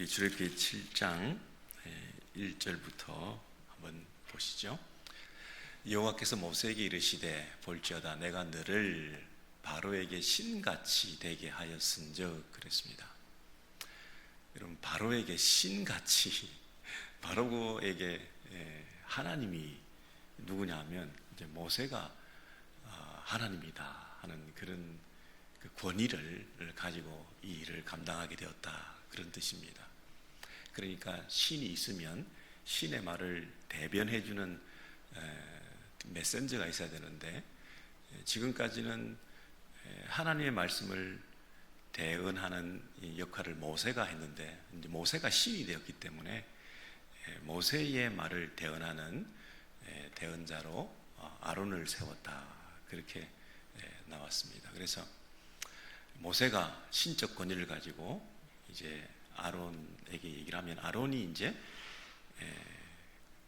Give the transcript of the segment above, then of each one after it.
우리 출애굽기 7장 1절부터 한번 보시죠. 여호와께서 모세에게 이르시되 볼지어다 내가 너를 바로에게 신같이 되게 하였은즉 그랬습니다. 여러분, 바로에게 신같이, 바로에게 하나님이 누구냐 하면 이제 모세가 하나님이다 하는 그런 그 권위를 가지고 이 일을 감당하게 되었다, 그런 뜻입니다. 그러니까 신이 있으면 신의 말을 대변해주는 메신저가 있어야 되는데, 지금까지는 하나님의 말씀을 대언하는 역할을 모세가 했는데, 이제 모세가 신이 되었기 때문에 모세의 말을 대언하는 대언자로 아론을 세웠다, 그렇게 나왔습니다. 그래서 모세가 신적 권위를 가지고 이제 아론에게 얘기를 하면, 아론이 이제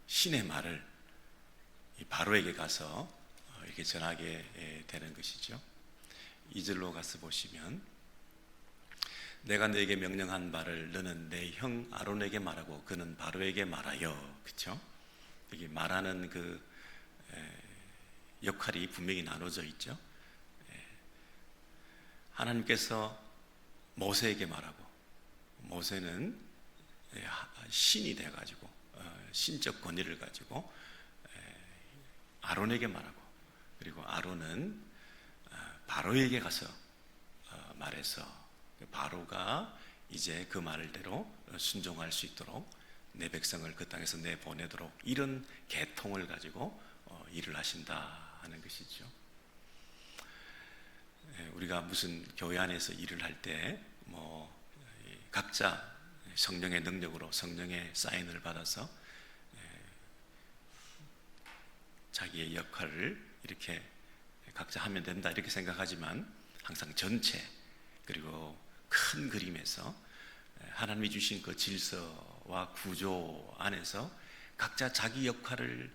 신의 말을 이 바로에게 가서 이렇게 전하게 되는 것이죠. 2절로 가서 보시면, 내가 너에게 명령한 바를 너는 내 형 아론에게 말하고 그는 바로에게 말하여. 그렇죠? 여기 말하는 그 역할이 분명히 나눠져 있죠. 하나님께서 모세에게 말하고, 모세는 신이 돼가지고 신적 권위를 가지고 아론에게 말하고, 그리고 아론은 바로에게 가서 말해서 바로가 이제 그 말대로 순종할 수 있도록 내 백성을 그 땅에서 내보내도록, 이런 계통을 가지고 일을 하신다 하는 것이죠. 우리가 무슨 교회 안에서 일을 할 때 각자 성령의 능력으로 성령의 사인을 받아서 자기의 역할을 이렇게 각자 하면 된다, 이렇게 생각하지만, 항상 전체 그리고 큰 그림에서 하나님이 주신 그 질서와 구조 안에서 각자 자기 역할을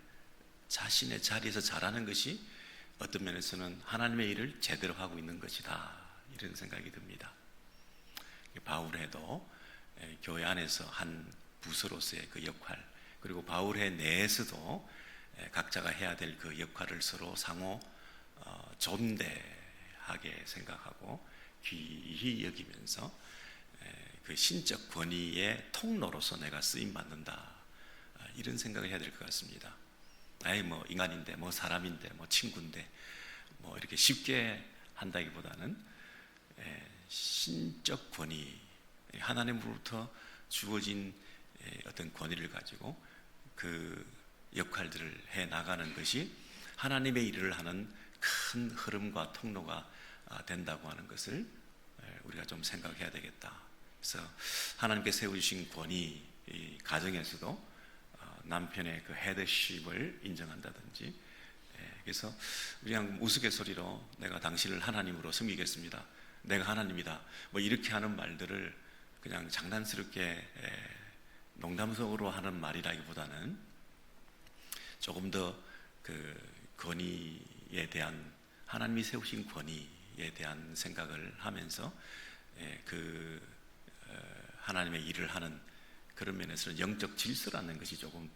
자신의 자리에서 잘하는 것이 어떤 면에서는 하나님의 일을 제대로 하고 있는 것이다, 이런 생각이 듭니다. 바울회도 교회 안에서 한 부서로서의 그 역할, 그리고 바울회 내에서도 각자가 해야 될 그 역할을 서로 상호 존대하게 생각하고 귀히 여기면서 그 신적 권위의 통로로서 내가 쓰임받는다, 이런 생각을 해야 될 것 같습니다. 뭐 인간인데, 뭐 사람인데, 뭐 친구인데, 뭐 이렇게 쉽게 한다기보다는 신적 권위, 하나님으로부터 주어진 어떤 권위를 가지고 그 역할들을 해 나가는 것이 하나님의 일을 하는 큰 흐름과 통로가 된다고 하는 것을 우리가 좀 생각해야 되겠다. 그래서 하나님께 세우신 권위, 가정에서도 남편의 그 헤드십을 인정한다든지, 그래서 그냥 우스갯소리로 내가 당신을 하나님으로 섬기겠습니다, 내가 하나님이다, 뭐 이렇게 하는 말들을 그냥 장난스럽게 농담 속으로 하는 말이라기보다는 조금 더 그 권위에 대한, 하나님이 세우신 권위에 대한 생각을 하면서 그 하나님의 일을 하는 그런 면에서는 영적 질서라는 것이 조금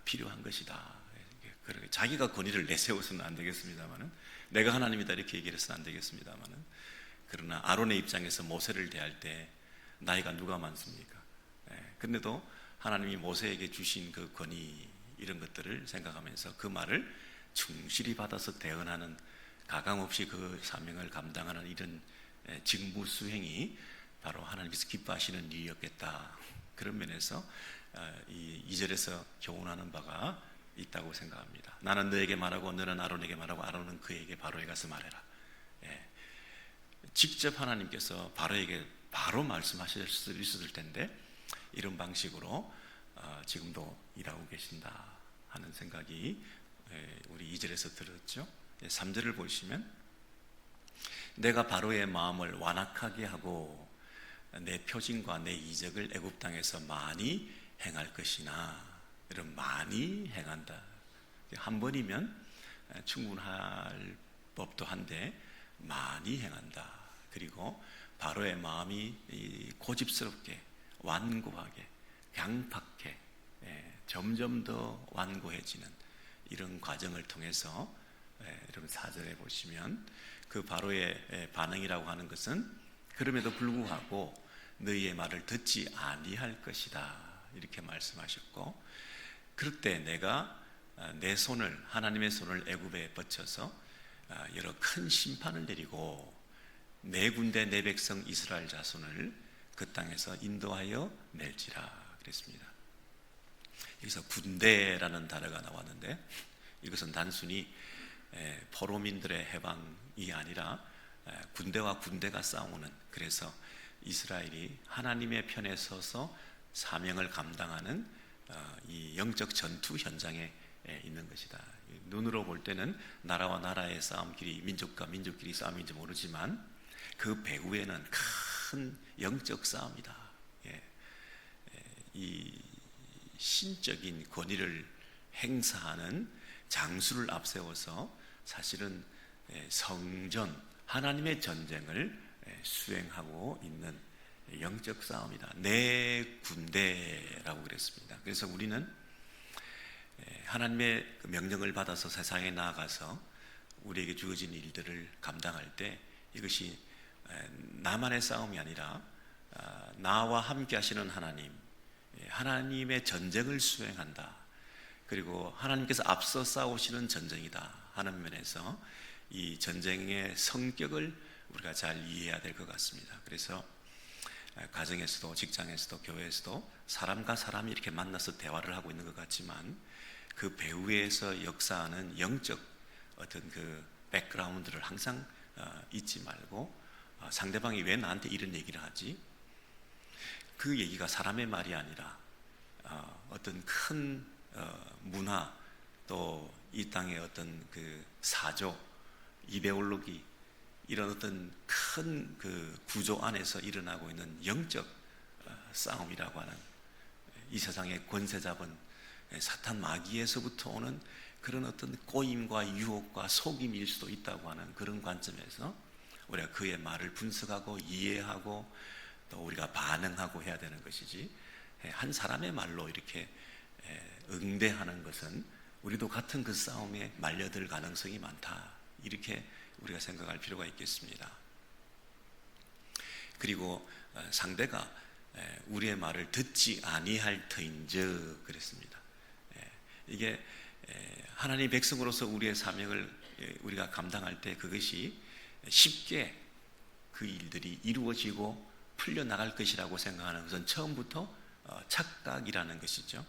필요한 것이다. 자기가 권위를 내세워서는 안 되겠습니다만은, 내가 하나님이다 이렇게 얘기를 해서는 안 되겠습니다만은, 그러나 아론의 입장에서 모세를 대할 때 나이가 누가 많습니까? 근데도 하나님이 모세에게 주신 그 권위, 이런 것들을 생각하면서 그 말을 충실히 받아서 대언하는, 가감없이 그 사명을 감당하는 이런 직무 수행이 바로 하나님께서 기뻐하시는 일이었겠다. 그런 면에서 이 2절에서 교훈하는 바가 있다고 생각합니다. 나는 너에게 말하고 너는 아론에게 말하고 아론은 그에게 바로에 가서 말해라. 직접 하나님께서 바로에게 바로 말씀하실 수 있을 텐데, 이런 방식으로 지금도 일하고 계신다 하는 생각이 우리 2절에서 들었죠. 3절을 보시면, 내가 바로의 마음을 완악하게 하고 내 표징과 내 이적을 애굽 땅에서 많이 행할 것이나, 이런 많이 행한다, 한 번이면 충분할 법도 한데 많이 행한다. 그리고 바로의 마음이 고집스럽게 완고하게, 강팍해, 점점 더 완고해지는 이런 과정을 통해서 여러분 4절에 보시면 그 바로의 반응이라고 하는 것은 그럼에도 불구하고 너희의 말을 듣지 아니할 것이다 이렇게 말씀하셨고, 그럴 때 내가 내 손을, 하나님의 손을 애굽에 뻗쳐서 여러 큰 심판을 내리고 내 군대 내 백성 이스라엘 자손을 그 땅에서 인도하여 낼지라 그랬습니다. 여기서 군대라는 단어가 나왔는데 이것은 단순히 포로민들의 해방이 아니라 군대와 군대가 싸우는, 그래서 이스라엘이 하나님의 편에 서서 사명을 감당하는 이 영적 전투 현장에 있는 것이다. 눈으로 볼 때는 나라와 나라의 싸움끼리, 민족과 민족끼리 싸움인지 모르지만 그 배후에는 큰 영적 싸움이다. 이 신적인 권위를 행사하는 장수를 앞세워서 사실은 성전, 하나님의 전쟁을 수행하고 있는 영적 싸움이다. 내 군대라고 그랬습니다. 그래서 우리는 하나님의 명령을 받아서 세상에 나아가서 우리에게 주어진 일들을 감당할 때 이것이 나만의 싸움이 아니라 나와 함께 하시는 하나님, 하나님의 전쟁을 수행한다. 그리고 하나님께서 앞서 싸우시는 전쟁이다 하는 면에서 이 전쟁의 성격을 우리가 잘 이해해야 될 것 같습니다. 그래서 가정에서도 직장에서도 교회에서도 사람과 사람이 이렇게 만나서 대화를 하고 있는 것 같지만 그 배후에서 역사하는 영적 어떤 그 백그라운드를 항상 잊지 말고 상대방이 왜 나한테 이런 얘기를 하지? 그 얘기가 사람의 말이 아니라 어떤 큰 문화, 또 이 땅의 어떤 그 사조, 이데올로기, 이런 어떤 큰 그 구조 안에서 일어나고 있는 영적 싸움이라고 하는, 이 세상의 권세 잡은 사탄 마귀에서부터 오는 그런 어떤 꼬임과 유혹과 속임일 수도 있다고 하는 그런 관점에서 우리가 그의 말을 분석하고 이해하고 또 우리가 반응하고 해야 되는 것이지, 한 사람의 말로 이렇게 응대하는 것은 우리도 같은 그 싸움에 말려들 가능성이 많다, 이렇게 우리가 생각할 필요가 있겠습니다. 그리고 상대가 우리의 말을 듣지 아니할 터인즉 그랬습니다. 이게 하나님 백성으로서 우리의 사명을 우리가 감당할 때 그것이 쉽게 그 일들이 이루어지고 풀려나갈 것이라고 생각하는 것은 처음부터 착각이라는 것이죠.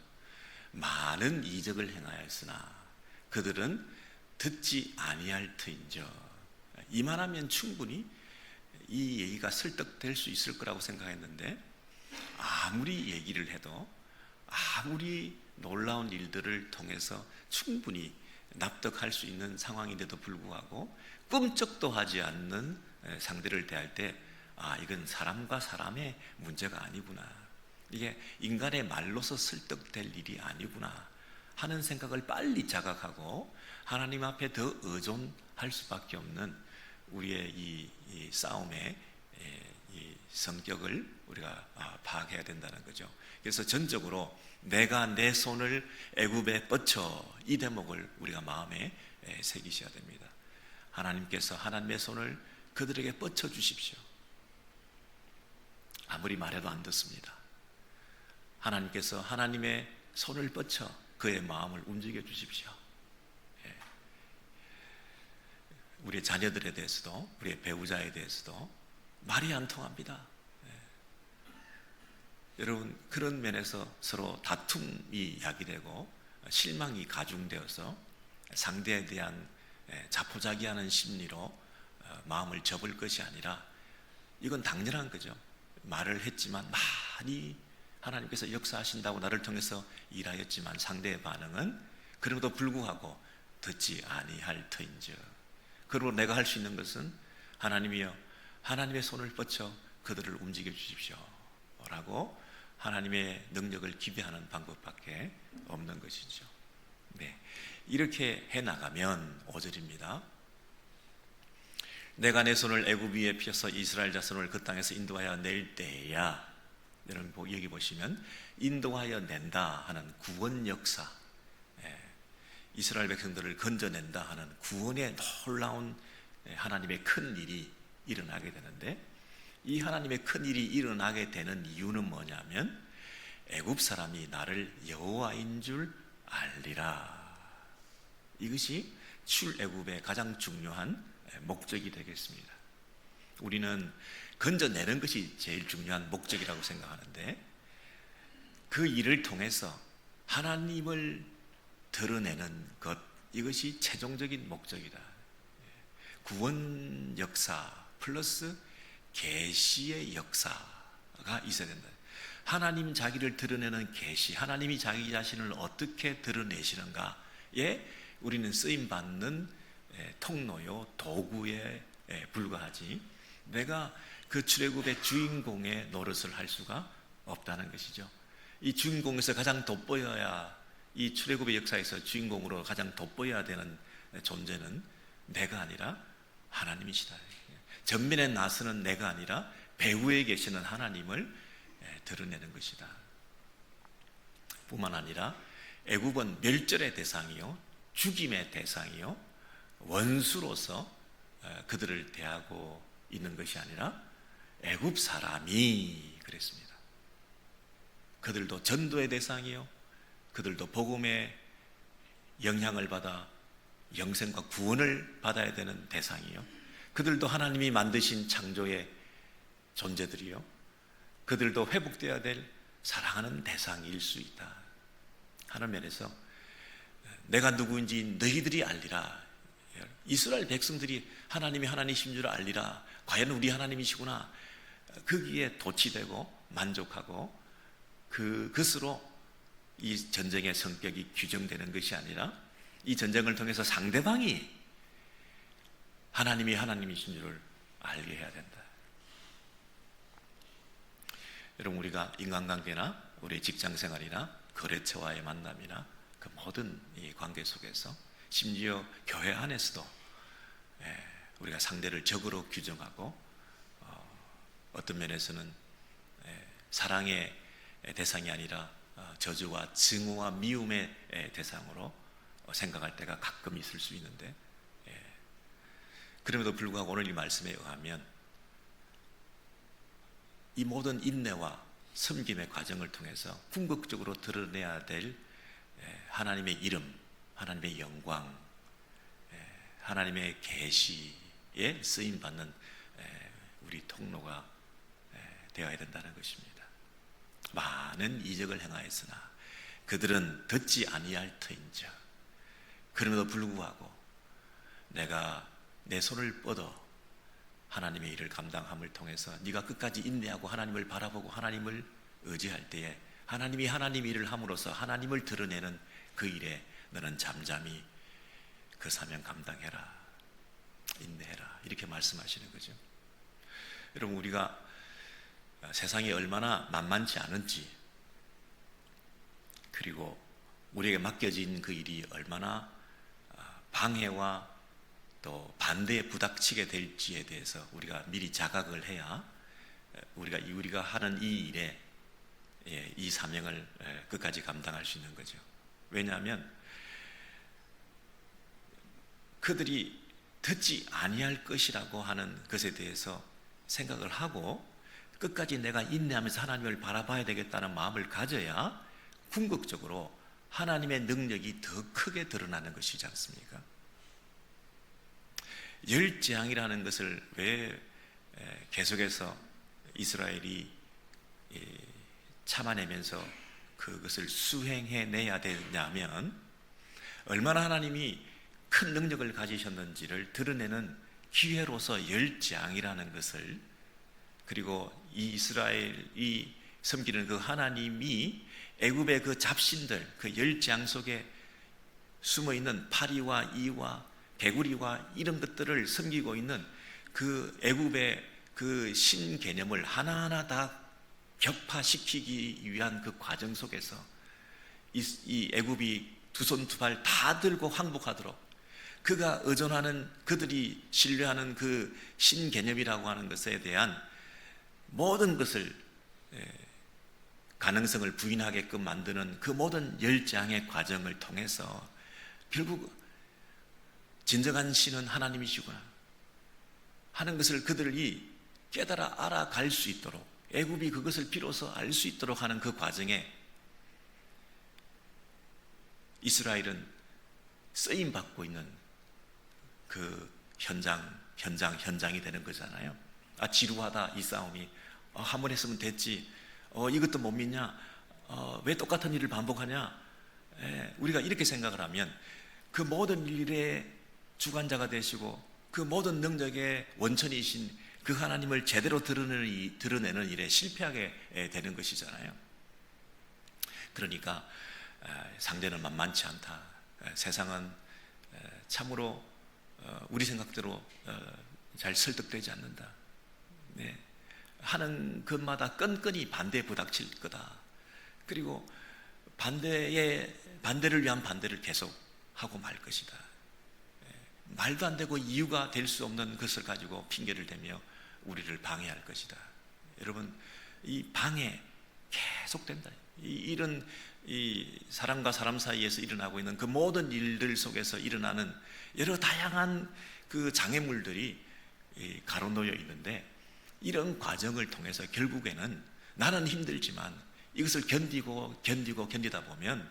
많은 이적을 행하였으나 그들은 듣지 아니할 터인즉, 이만하면 충분히 이 얘기가 설득될 수 있을 거라고 생각했는데 아무리 얘기를 해도, 아무리 놀라운 일들을 통해서 충분히 납득할 수 있는 상황인데도 불구하고 꿈쩍도 하지 않는 상대를 대할 때 이건 사람과 사람의 문제가 아니구나, 이게 인간의 말로서 설득될 일이 아니구나 하는 생각을 빨리 자각하고 하나님 앞에 더 의존할 수밖에 없는 우리의 이 싸움의 이 성격을 우리가 파악해야 된다는 거죠. 그래서 전적으로 내가 내 손을 애굽에 뻗쳐, 이 대목을 우리가 마음에 새기셔야 됩니다. 하나님께서 하나님의 손을 그들에게 뻗쳐 주십시오. 아무리 말해도 안 듣습니다. 하나님께서 하나님의 손을 뻗쳐 그의 마음을 움직여 주십시오. 우리의 자녀들에 대해서도, 우리의 배우자에 대해서도 말이 안 통합니다. 여러분, 그런 면에서 서로 다툼이 야기되고 실망이 가중되어서 상대에 대한 자포자기하는 심리로 마음을 접을 것이 아니라, 이건 당연한 거죠. 말을 했지만 많이 하나님께서 역사하신다고 나를 통해서 일하였지만 상대의 반응은 그럼에도 불구하고 듣지 아니할 터인즉, 그리고 내가 할 수 있는 것은 하나님이여 하나님의 손을 뻗쳐 그들을 움직여 주십시오 라고 하나님의 능력을 기대하는 방법밖에 없는 것이죠. 이렇게 해나가면 5절입니다. 내가 내 손을 애굽 위에 펴서 이스라엘 자손을 그 땅에서 인도하여 낼 때야, 여러분 여기 보시면 인도하여 낸다 하는 구원 역사, 이스라엘 백성들을 건져낸다 하는 구원의 놀라운 하나님의 큰 일이 일어나게 되는데, 이 하나님의 큰 일이 일어나게 되는 이유는 뭐냐면 애굽 사람이 나를 여호와인 줄 알리라. 이것이 출애굽의 가장 중요한 목적이 되겠습니다. 우리는 건져내는 것이 제일 중요한 목적이라고 생각하는데, 그 일을 통해서 하나님을 드러내는 것, 이것이 최종적인 목적이다. 구원 역사 플러스 계시의 역사가 있어야 된다. 하나님 자기를 드러내는 계시, 하나님이 자기 자신을 어떻게 드러내시는가에 우리는 쓰임받는 통로요, 도구에 불과하지, 내가 그 출애굽의 주인공의 노릇을 할 수가 없다는 것이죠. 이 주인공에서 가장 돋보여야, 이 출애굽의 역사에서 주인공으로 가장 돋보여야 되는 존재는 내가 아니라 하나님이시다. 전면에 나서는 내가 아니라 배후에 계시는 하나님을 드러내는 것이다. 뿐만 아니라 애굽은 멸절의 대상이요, 죽임의 대상이요, 원수로서 그들을 대하고 있는 것이 아니라 애굽 사람이 그랬습니다. 그들도 전도의 대상이요, 그들도 복음의 영향을 받아 영생과 구원을 받아야 되는 대상이요, 그들도 하나님이 만드신 창조의 존재들이요, 그들도 회복되어야 될 사랑하는 대상일 수 있다 하는 면에서 내가 누구인지 너희들이 알리라. 이스라엘 백성들이 하나님이 하나님이신 줄 알리라. 과연 우리 하나님이시구나. 거기에 도취되고 만족하고 그것으로 이 전쟁의 성격이 규정되는 것이 아니라, 이 전쟁을 통해서 상대방이 하나님이 하나님이신 줄을 알게 해야 된다. 여러분, 우리가 인간관계나 우리 직장생활이나 거래처와의 만남이나 그 모든 이 관계 속에서, 심지어 교회 안에서도 우리가 상대를 적으로 규정하고 어떤 면에서는 사랑의 대상이 아니라 저주와 증오와 미움의 대상으로 생각할 때가 가끔 있을 수 있는데, 그럼에도 불구하고 오늘 이 말씀에 의하면 이 모든 인내와 섬김의 과정을 통해서 궁극적으로 드러내야 될 하나님의 이름, 하나님의 영광, 하나님의 계시에 쓰임받는 우리 통로가 되어야 된다는 것입니다. 많은 이적을 행하였으나 그들은 듣지 아니할 터인즉, 그럼에도 불구하고 내가 내 손을 뻗어 하나님의 일을 감당함을 통해서 네가 끝까지 인내하고 하나님을 바라보고 하나님을 의지할 때에 하나님이 하나님 일을 함으로써 하나님을 드러내는 그 일에 너는 잠잠히 그 사명 감당해라, 인내해라, 이렇게 말씀하시는 거죠. 여러분, 우리가 세상이 얼마나 만만치 않은지, 그리고 우리에게 맡겨진 그 일이 얼마나 방해와 또 반대에 부닥치게 될지에 대해서 우리가 미리 자각을 해야 우리가 하는 이 일에 이 사명을 끝까지 감당할 수 있는 거죠. 왜냐하면 그들이 듣지 아니할 것이라고 하는 것에 대해서 생각을 하고 끝까지 내가 인내하면서 하나님을 바라봐야 되겠다는 마음을 가져야 궁극적으로 하나님의 능력이 더 크게 드러나는 것이지 않습니까? 열재앙이라는 것을 왜 계속해서 이스라엘이 참아내면서 그것을 수행해내야 되냐면, 얼마나 하나님이 큰 능력을 가지셨는지를 드러내는 기회로서 열재앙이라는 것을, 그리고 이 이스라엘이 섬기는 그 하나님이 애굽의 그 잡신들, 그 열재앙 속에 숨어있는 파리와 이와 개구리와 이런 것들을 섬기고 있는 그 애굽의 그 신개념을 하나하나 다 격파시키기 위한 그 과정 속에서 이 애굽이 두 손 두 발 다 들고 항복하도록, 그가 의존하는, 그들이 신뢰하는 그 신개념이라고 하는 것에 대한 모든 것을 가능성을 부인하게끔 만드는 그 모든 열장의 과정을 통해서 결국 진정한 신은 하나님이시구나 하는 것을 그들이 깨달아 알아갈 수 있도록, 애굽이 그것을 비로소 알 수 있도록 하는 그 과정에 이스라엘은 쓰임받고 있는 그 현장이 되는 거잖아요. 지루하다 이 싸움이, 한 번 했으면 됐지, 이것도 못 믿냐, 왜 똑같은 일을 반복하냐. 우리가 이렇게 생각을 하면 그 모든 일의 주관자가 되시고 그 모든 능력의 원천이신 그 하나님을 제대로 드러내는 일에 실패하게 되는 것이잖아요. 그러니까 상대는 만만치 않다, 세상은 참으로 우리 생각대로 잘 설득되지 않는다, 하는 것마다 끈끈이 반대에 부닥칠 거다. 그리고 반대를 위한 반대를 계속 하고 말 것이다. 말도 안 되고 이유가 될 수 없는 것을 가지고 핑계를 대며 우리를 방해할 것이다. 여러분, 이 방해 계속된다. 이런 이 사람과 사람 사이에서 일어나고 있는 그 모든 일들 속에서 일어나는 여러 다양한 그 장애물들이 가로놓여 있는데, 이런 과정을 통해서 결국에는 나는 힘들지만 이것을 견디다 보면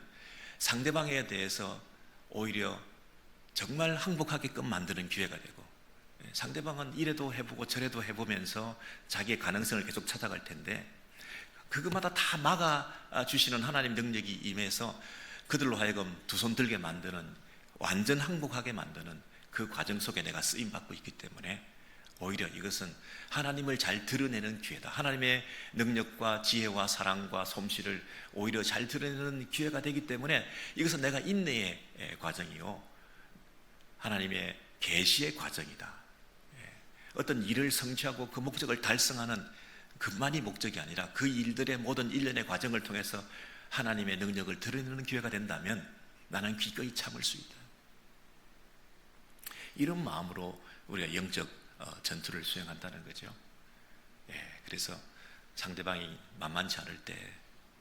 상대방에 대해서 오히려 정말 항복하게끔 만드는 기회가 되고, 상대방은 이래도 해보고 저래도 해보면서 자기의 가능성을 계속 찾아갈 텐데, 그것마다 다 막아주시는 하나님 능력이 임해서 그들로 하여금 두 손 들게 만드는, 완전 항복하게 만드는 그 과정 속에 내가 쓰임받고 있기 때문에 오히려 이것은 하나님을 잘 드러내는 기회다. 하나님의 능력과 지혜와 사랑과 솜씨를 오히려 잘 드러내는 기회가 되기 때문에 이것은 내가 인내의 과정이요, 하나님의 계시의 과정이다. 어떤 일을 성취하고 그 목적을 달성하는 그만이 목적이 아니라 그 일들의 모든 일련의 과정을 통해서 하나님의 능력을 드러내는 기회가 된다면 나는 기꺼이 참을 수 있다. 이런 마음으로 우리가 영적 전투를 수행한다는 거죠. 그래서 상대방이 만만치 않을 때,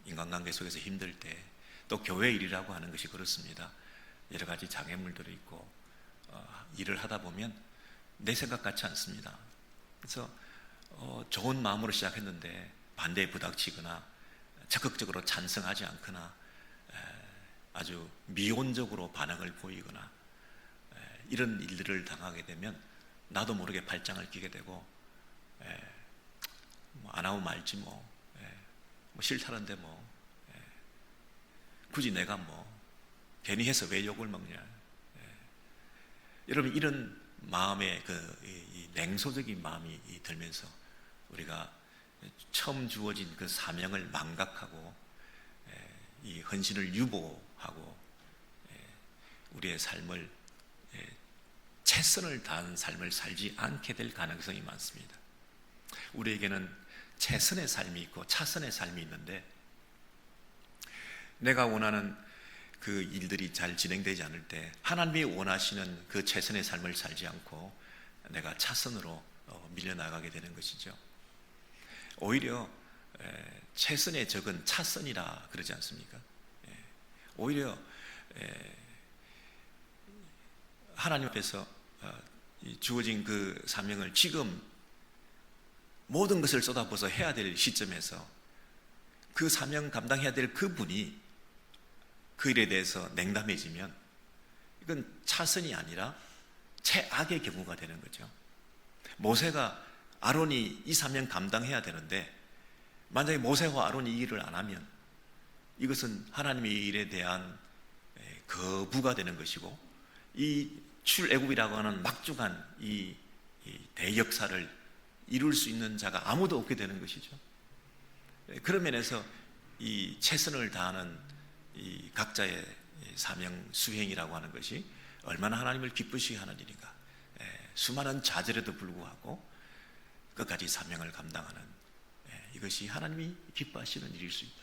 인간관계 속에서 힘들 때, 또 교회 일이라고 하는 것이 그렇습니다. 여러 가지 장애물들이 있고 일을 하다 보면 내 생각 같지 않습니다. 그래서 좋은 마음으로 시작했는데 반대에 부닥치거나 적극적으로 찬성하지 않거나 아주 미온적으로 반응을 보이거나 이런 일들을 당하게 되면 나도 모르게 발장을 끼게 되고, 안 하고 말지 뭐 싫다는데 굳이 내가 괜히 해서 왜 욕을 먹냐. 여러분, 이런 마음의 이 냉소적인 마음이 들면서 우리가 처음 주어진 그 사명을 망각하고 이 헌신을 유보하고 우리의 삶을 최선을 다한 삶을 살지 않게 될 가능성이 많습니다. 우리에게는 최선의 삶이 있고 차선의 삶이 있는데, 내가 원하는 그 일들이 잘 진행되지 않을 때 하나님이 원하시는 그 최선의 삶을 살지 않고 내가 차선으로 밀려나가게 되는 것이죠. 오히려 최선의 적은 차선이라 그러지 않습니까? 오히려 하나님 앞에서 주어진 그 사명을 지금 모든 것을 쏟아부어서 해야 될 시점에서 그 사명 감당해야 될 그분이 그 일에 대해서 냉담해지면 이건 차선이 아니라 최악의 경우가 되는 거죠. 모세가, 아론이 이 사명 감당해야 되는데 만약에 모세와 아론이 이 일을 안 하면 이것은 하나님의 일에 대한 거부가 되는 것이고, 이 출애굽이라고 하는 막중한 이 대역사를 이룰 수 있는 자가 아무도 없게 되는 것이죠. 그런 면에서 이 최선을 다하는 이 각자의 사명 수행이라고 하는 것이 얼마나 하나님을 기쁘시게 하는 일인가. 수많은 좌절에도 불구하고 끝까지 사명을 감당하는, 이것이 하나님이 기뻐하시는 일일 수 있다.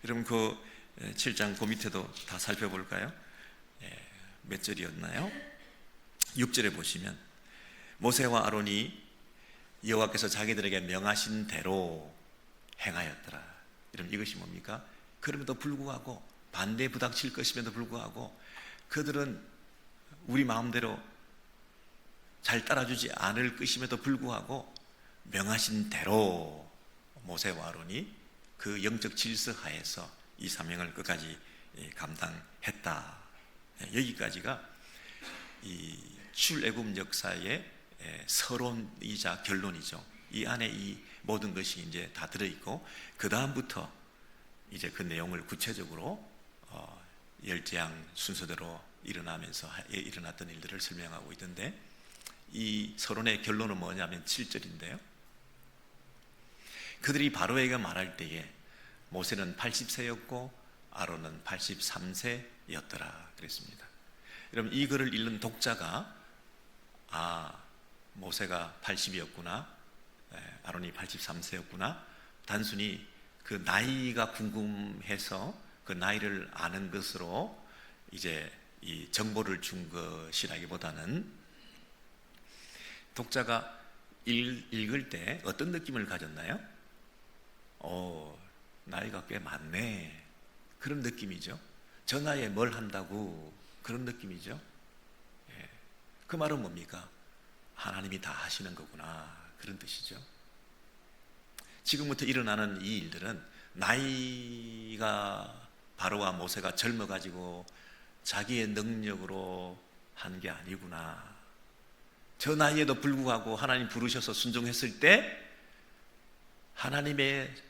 여러분, 그 7장 그 밑에도 다 살펴볼까요? 몇 절이었나요? 6절에 보시면 모세와 아론이 여호와께서 자기들에게 명하신 대로 행하였더라. 여러분 이것이 뭡니까? 그럼에도 불구하고 반대에 부닥칠 것임에도 불구하고 그들은 우리 마음대로 잘 따라주지 않을 것임에도 불구하고 명하신 대로 모세와 아론이 그 영적 질서 하에서 이 사명을 끝까지 감당했다. 여기까지가 이 출애굽 역사의 서론이자 결론이죠. 이 안에 이 모든 것이 이제 다 들어있고 그 다음부터 이제 그 내용을 구체적으로 열재앙 순서대로 일어나면서 일어났던 일들을 설명하고 있던데 이 서론의 결론은 뭐냐면 7절인데요. 그들이 바로에게 말할 때에 모세는 80세였고 아론은 83세였더라 그랬습니다. 여러분 이 글을 읽는 독자가 모세가 80이었구나, 아론이 83세였구나, 단순히 그 나이가 궁금해서 그 나이를 아는 것으로 이제 이 정보를 준 것이라기보다는 독자가 읽을 때 어떤 느낌을 가졌나요? 나이가 꽤 많네, 그런 느낌이죠. 저 나이에 뭘 한다고, 그런 느낌이죠. 그 말은 뭡니까? 하나님이 다 하시는 거구나, 그런 뜻이죠. 지금부터 일어나는 이 일들은 나이가 바로와 모세가 젊어가지고 자기의 능력으로 한 게 아니구나, 저 나이에도 불구하고 하나님 부르셔서 순종했을 때 하나님의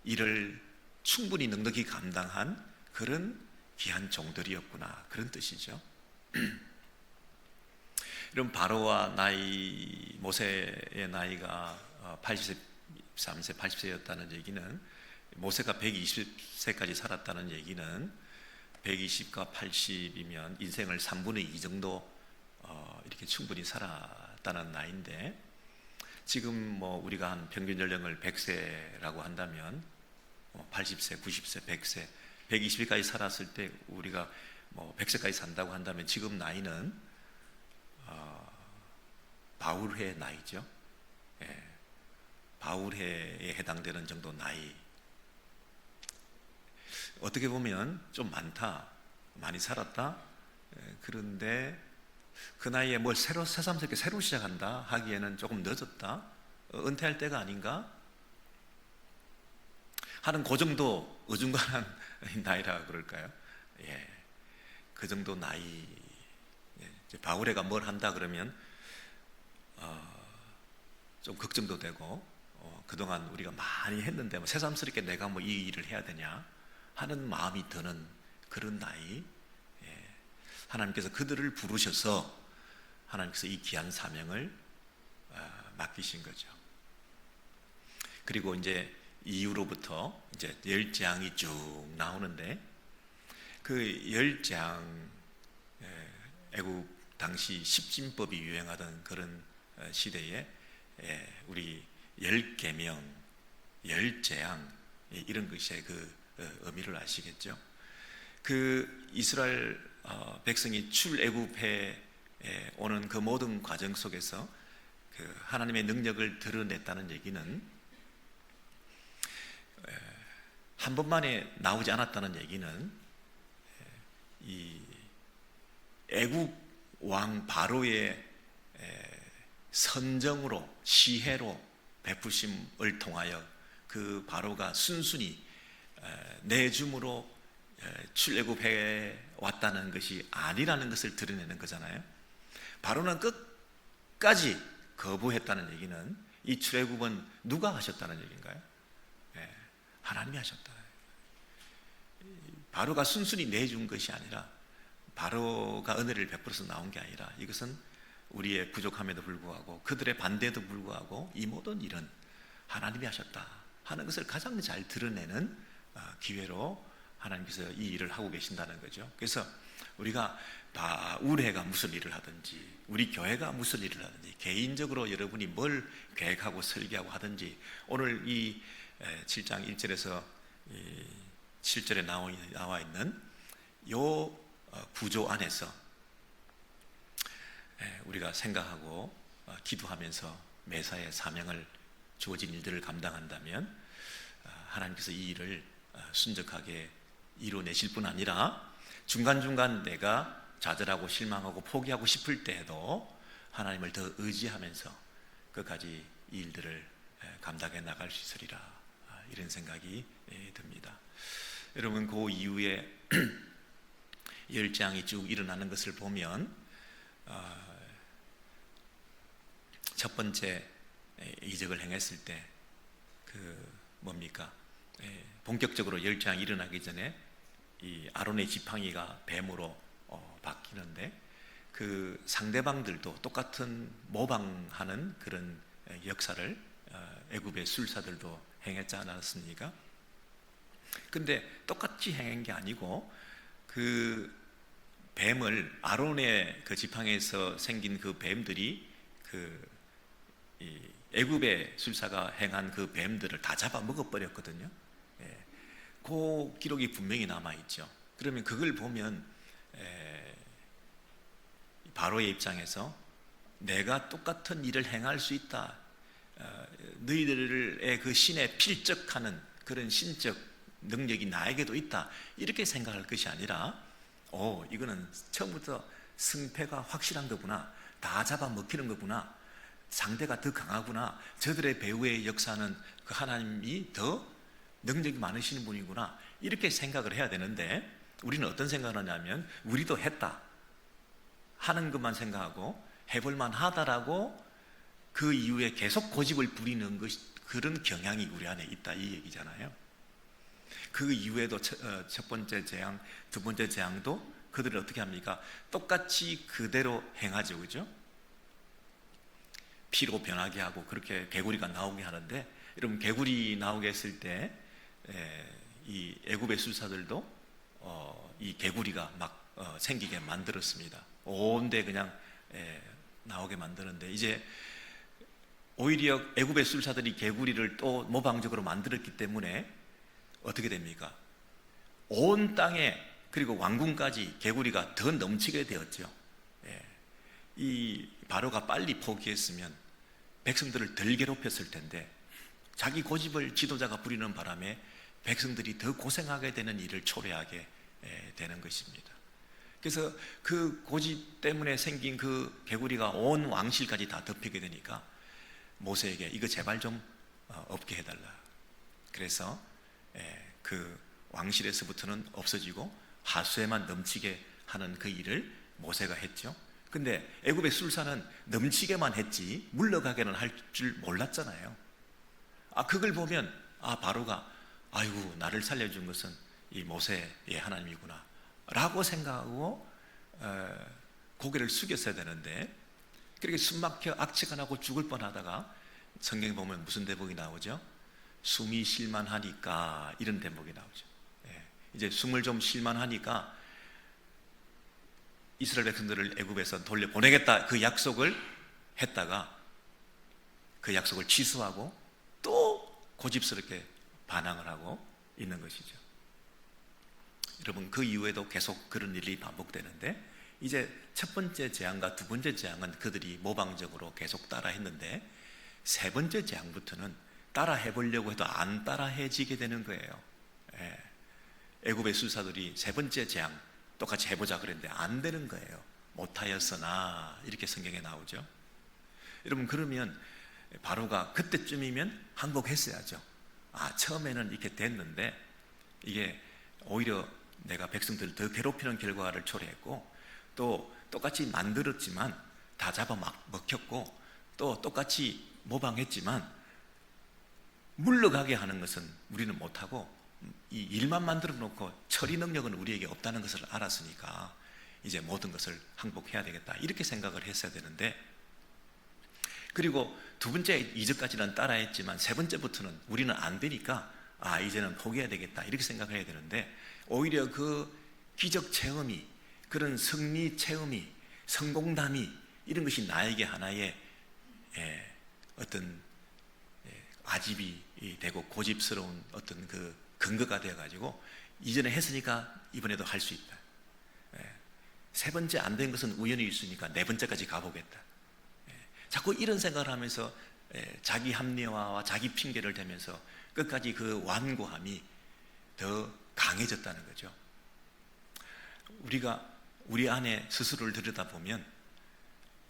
일을 충분히 넉넉히 감당한 그런 귀한 종들이었구나, 그런 뜻이죠. 이런 바로와 모세의 나이가 83세, 80세였다는 얘기는, 모세가 120세까지 살았다는 얘기는 120과 80이면 인생을 3분의 2 정도 이렇게 충분히 살았다는 나이인데, 지금 우리가 한 평균 연령을 100세라고 한다면 80세, 90세, 100세, 120세까지 살았을 때 우리가 100세까지 산다고 한다면 지금 나이는 바울의 나이죠. 바울해에 해당되는 정도 나이. 어떻게 보면 좀 많다, 많이 살았다. 그런데 그 나이에 뭘 새삼스럽게 새로 시작한다 하기에는 조금 늦었다, 은퇴할 때가 아닌가 하는 그 정도 어중간한 나이라 그럴까요? 그 정도 나이. 바울해가 뭘 한다 그러면 좀 걱정도 되고, 그동안 우리가 많이 했는데 새삼스럽게 내가 이 일을 해야 되냐 하는 마음이 드는 그런 나이. 하나님께서 그들을 부르셔서 하나님께서 이 귀한 사명을 맡기신 거죠. 그리고 이제 이후로부터 이제 열재앙이 쭉 나오는데, 그 열재앙, 애국 당시 십진법이 유행하던 그런 시대에 우리 열계명, 열재앙, 이런 것의 그 의미를 아시겠죠? 그 이스라엘 백성이 출애굽해 오는 그 모든 과정 속에서 그 하나님의 능력을 드러냈다는 얘기는, 한 번만에 나오지 않았다는 얘기는 이 애국 왕 바로의 선정으로, 시혜로 베푸심을 통하여 그 바로가 순순히 내줌으로 출애굽해 왔다는 것이 아니라는 것을 드러내는 거잖아요. 바로는 끝까지 거부했다는 얘기는 이 출애굽은 누가 하셨다는 얘기인가요? 하나님이 하셨다. 바로가 순순히 내준 것이 아니라, 바로가 은혜를 베풀어서 나온 게 아니라, 이것은 우리의 부족함에도 불구하고 그들의 반대에도 불구하고 이 모든 일은 하나님이 하셨다 하는 것을 가장 잘 드러내는 기회로 하나님께서 이 일을 하고 계신다는 거죠. 그래서 우리가 바울회가 무슨 일을 하든지, 우리 교회가 무슨 일을 하든지, 개인적으로 여러분이 뭘 계획하고 설계하고 하든지, 오늘 이 7장 1절에서 7절에 나와 있는 요 구조 안에서 우리가 생각하고 기도하면서 매사에 사명을, 주어진 일들을 감당한다면 하나님께서 이 일을 순적하게 이루어내실 뿐 아니라 중간중간 내가 좌절하고 실망하고 포기하고 싶을 때에도 하나님을 더 의지하면서 끝까지 이 일들을 감당해 나갈 수 있으리라, 이런 생각이 듭니다. 여러분, 그 이후에 열장이 쭉 일어나는 것을 보면 첫 번째 이적을 행했을 때 뭡니까? 본격적으로 열장이 일어나기 전에 이 아론의 지팡이가 뱀으로 바뀌는데, 그 상대방들도 똑같은 모방하는 그런 역사를 애굽의 술사들도 행했지 않았습니까? 근데 똑같이 행한 게 아니고, 그 뱀을, 아론의 그 지팡이에서 생긴 그 뱀들이 이 애굽의 술사가 행한 그 뱀들을 다 잡아 먹어버렸거든요. 그 기록이 분명히 남아있죠. 그러면 그걸 보면 바로의 입장에서 내가 똑같은 일을 행할 수 있다, 너희들의 그 신에 필적하는 그런 신적 능력이 나에게도 있다, 이렇게 생각할 것이 아니라 이거는 처음부터 승패가 확실한 거구나, 다 잡아먹히는 거구나, 상대가 더 강하구나, 저들의 배후의 역사는 그 하나님이 더 능력이 많으시는 분이구나, 이렇게 생각을 해야 되는데, 우리는 어떤 생각을 하냐면 우리도 했다 하는 것만 생각하고 해볼만 하다라고 그 이후에 계속 고집을 부리는 그런 경향이 우리 안에 있다, 이 얘기잖아요. 그 이후에도 첫 번째 재앙, 두 번째 재앙도 그들을 어떻게 합니까? 똑같이 그대로 행하죠, 그죠? 피로 변하게 하고 그렇게 개구리가 나오게 하는데, 여러분, 개구리 나오게 했을 때 이 애굽의 술사들도 이 개구리가 막 생기게 만들었습니다. 온데 그냥 나오게 만드는데, 이제 오히려 애굽의 술사들이 개구리를 또 모방적으로 만들었기 때문에 어떻게 됩니까? 온 땅에, 그리고 왕궁까지 개구리가 더 넘치게 되었죠. 이 바로가 빨리 포기했으면 백성들을 덜 괴롭혔을 텐데, 자기 고집을 지도자가 부리는 바람에 백성들이 더 고생하게 되는 일을 초래하게 되는 것입니다. 그래서 그 고집 때문에 생긴 그 개구리가 온 왕실까지 다 덮이게 되니까 모세에게 이거 제발 좀 없게 해달라. 그래서 그 왕실에서부터는 없어지고 하수에만 넘치게 하는 그 일을 모세가 했죠. 근데 애굽의 술사는 넘치게만 했지 물러가게는 할 줄 몰랐잖아요. 그걸 보면 바로가 아이고, 나를 살려준 것은 이 모세의 하나님이구나 라고 생각하고 고개를 숙였어야 되는데, 그렇게 숨막혀 악취가 나고 죽을 뻔하다가 성경에 보면 무슨 대목이 나오죠? 숨이 쉴만하니까, 이런 대목이 나오죠. 이제 숨을 좀 쉴만하니까 이스라엘 백성들을 애굽에서 돌려보내겠다, 그 약속을 했다가 그 약속을 취소하고 또 고집스럽게 반항을 하고 있는 것이죠. 여러분, 그 이후에도 계속 그런 일이 반복되는데, 이제 첫 번째 재앙과 두 번째 재앙은 그들이 모방적으로 계속 따라 했는데, 세 번째 재앙부터는 따라 해보려고 해도 안 따라 해지게 되는 거예요. 애굽의 술사들이 세 번째 재앙 똑같이 해보자 그랬는데 안 되는 거예요. 못하였으나, 이렇게 성경에 나오죠. 여러분, 그러면 바로가 그때쯤이면 항복했어야죠. 처음에는 이렇게 됐는데 이게 오히려 내가 백성들을 더 괴롭히는 결과를 초래했고, 또 똑같이 만들었지만 다 잡아 먹혔고, 또 똑같이 모방했지만 물러가게 하는 것은 우리는 못하고, 이 일만 만들어 놓고 처리 능력은 우리에게 없다는 것을 알았으니까 이제 모든 것을 항복해야 되겠다, 이렇게 생각을 했어야 되는데, 그리고 두 번째 이적까지는 따라했지만 세 번째부터는 우리는 안 되니까 이제는 포기해야 되겠다, 이렇게 생각해야 되는데, 오히려 그 기적 체험이, 그런 승리 체험이, 성공담이, 이런 것이 나에게 하나의 어떤 아집이 되고 고집스러운 어떤 그 근거가 되어가지고, 이전에 했으니까 이번에도 할 수 있다, 세 번째 안 된 것은 우연일 수 있으니까 네 번째까지 가보겠다, 자꾸 이런 생각을 하면서 자기 합리화와 자기 핑계를 대면서 끝까지 그 완고함이 더 강해졌다는 거죠. 우리가 우리 안에 스스로를 들여다보면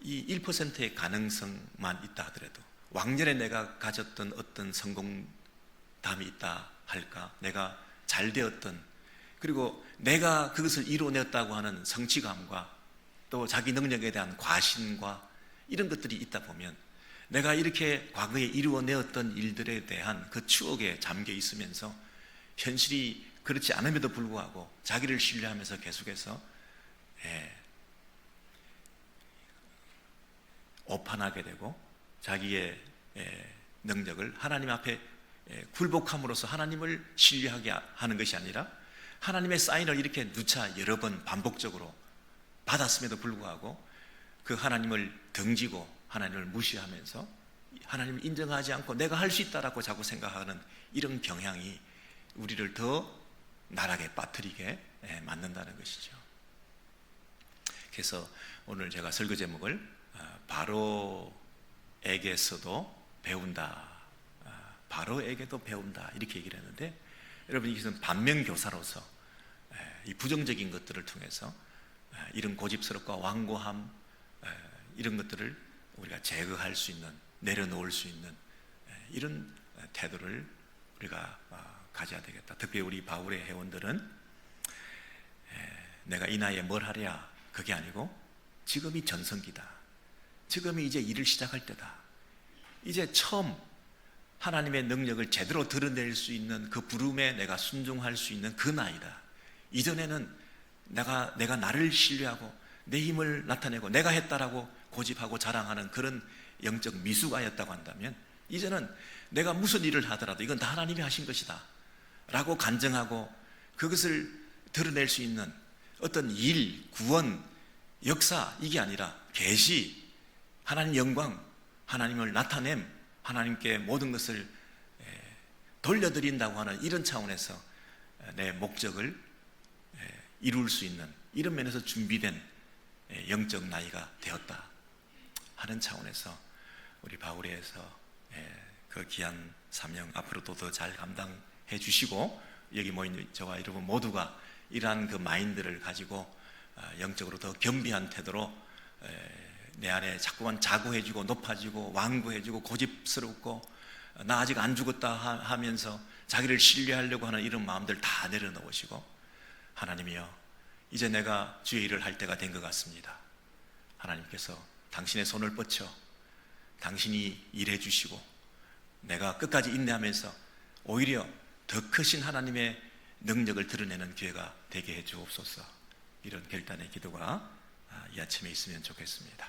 이 1%의 가능성만 있다 하더라도, 왕년에 내가 가졌던 어떤 성공담이 있다 할까, 내가 잘 되었던, 그리고 내가 그것을 이루어냈다고 하는 성취감과 또 자기 능력에 대한 과신과 이런 것들이 있다 보면, 내가 이렇게 과거에 이루어내었던 일들에 대한 그 추억에 잠겨 있으면서 현실이 그렇지 않음에도 불구하고 자기를 신뢰하면서 계속해서 오판하게 되고, 자기의 능력을 하나님 앞에 굴복함으로써 하나님을 신뢰하게 하는 것이 아니라, 하나님의 사인을 이렇게 누차 여러 번 반복적으로 받았음에도 불구하고 그 하나님을 등지고 하나님을 무시하면서 하나님을 인정하지 않고 내가 할 수 있다라고 자꾸 생각하는 이런 경향이 우리를 더 나락에 빠뜨리게 만든다는 것이죠. 그래서 오늘 제가 설교 제목을 바로에게서도 배운다, 바로에게도 배운다 이렇게 얘기를 했는데, 여러분 이것은 반면교사로서 이 부정적인 것들을 통해서 이런 고집스럽고 완고함, 이런 것들을 우리가 제거할 수 있는, 내려놓을 수 있는 이런 태도를 우리가 가져야 되겠다. 특히 우리 바울의 회원들은 내가 이 나이에 뭘 하랴 그게 아니고, 지금이 전성기다, 지금이 이제 일을 시작할 때다, 이제 처음 하나님의 능력을 제대로 드러낼 수 있는 그 부름에 내가 순종할 수 있는 그 나이다. 이전에는 내가 나를 신뢰하고 내 힘을 나타내고 내가 했다라고 고집하고 자랑하는 그런 영적 미숙아였다고 한다면, 이제는 내가 무슨 일을 하더라도 이건 다 하나님이 하신 것이다 라고 간증하고 그것을 드러낼 수 있는 어떤 일, 구원, 역사, 이게 아니라 계시, 하나님 영광, 하나님을 나타냄, 하나님께 모든 것을 돌려드린다고 하는 이런 차원에서 내 목적을 이룰 수 있는 이런 면에서 준비된 영적 나이가 되었다 하는 차원에서 우리 바울에서 그 귀한 사명 앞으로도 더 잘 감당해 주시고, 여기 모인 저와 여러분 모두가 이러한 그 마인드를 가지고 영적으로 더 겸비한 태도로 내 안에 자꾸만 자고해지고 높아지고 완고해지고 고집스럽고 나 아직 안 죽었다 하면서 자기를 신뢰하려고 하는 이런 마음들 다 내려놓으시고, 하나님이여 이제 내가 주의 일을 할 때가 된 것 같습니다. 하나님께서 당신의 손을 뻗쳐 당신이 일해 주시고 내가 끝까지 인내하면서 오히려 더 크신 하나님의 능력을 드러내는 기회가 되게 해 주옵소서. 이런 결단의 기도가 이 아침에 있으면 좋겠습니다.